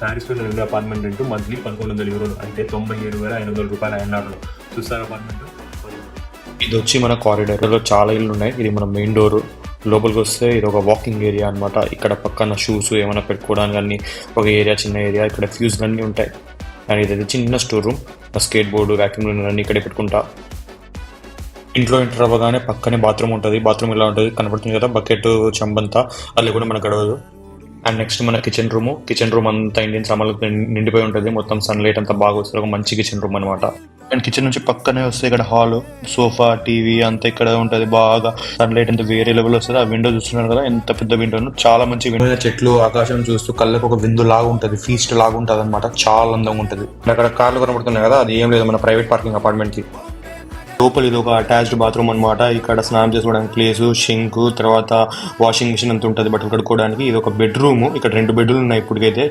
ప్యారిస్లో నేను ఉండే apartment rent monthly 1100 యూరోలు, అంటే 97,500 రూపాయలు అన్నాడు. చూస్తారు అపార్ట్మెంట్. ఇది వచ్చి మన కారిడార్లో చాలా ఇల్లు ఉన్నాయి. ఇది మన మెయిన్ డోర్. లోపలికి వస్తే ఇది ఒక వాకింగ్ ఏరియా అనమాట. ఇక్కడ పక్కన షూస్ ఏమైనా పెట్టుకోవడానికి అన్ని ఒక ఏరియా, చిన్న ఏరియా. ఇక్కడ ఫ్యూజ్ అన్నీ ఉంటాయి. అండ్ ఇది చిన్న store room. Skateboard, vacuum అన్నీ ఇక్కడే పెట్టుకుంటా. ఇంట్లో ఎంటర్ అవ్వగానే పక్కనే బాత్రూమ్ ఉంటుంది. బాత్రూమ్ ఇలా ఉంటుంది, కనపడుతుంది కదా, బకెట్ చంబంతా. అది కూడా మనకు గడవదు. అండ్ నెక్స్ట్ మన కిచెన్ రూమ్. కిచెన్ రూమ్ అంతా ఇండియన్ సామాన్లు నిండిపోయి ఉంటుంది. మొత్తం సన్లైట్ అంతా బాగా వస్తుంది. ఒక మంచి కిచెన్ రూమ్ అనమాట. అండ్ కిచెన్ నుంచి పక్కనే వస్తే ఇక్కడ హాల్, సోఫా, టీవీ అంతా ఇక్కడ ఉంటుంది. బాగా సన్లైట్ అంతా వేరే లెవెల్ వస్తుంది. ఆ విండో చూస్తున్నారు కదా, ఎంత పెద్ద విండో, చాలా మంచి విండో. చెట్లు, ఆకాశం చూస్తూ కళ్ళకు ఒక విందు లాగా ఉంటుంది, ఫీస్ట్ లాగా ఉంటుంది అనమాట. చాలా అందంగా ఉంటుంది. అక్కడ కార్లు కనబడుతున్నాయి కదా, అది ఏం లేదు, మన ప్రైవేట్ పార్కింగ్ అపార్ట్మెంట్ కి. లోపల ఇది ఒక అటాచ్డ్ బాత్రూమ్ అనమాట. ఇక్కడ స్నానం చేసుకోవడానికి ప్లేస్, షింక్, తర్వాత వాషింగ్ మిషన్ అంత ఉంటుంది బట్టలు కడుక్కోవడానికి. ఇది ఒక బెడ్రూమ్. ఇక్కడ 2 బెడ్రూమ్లు ఉన్నాయి ఇప్పటికైతే.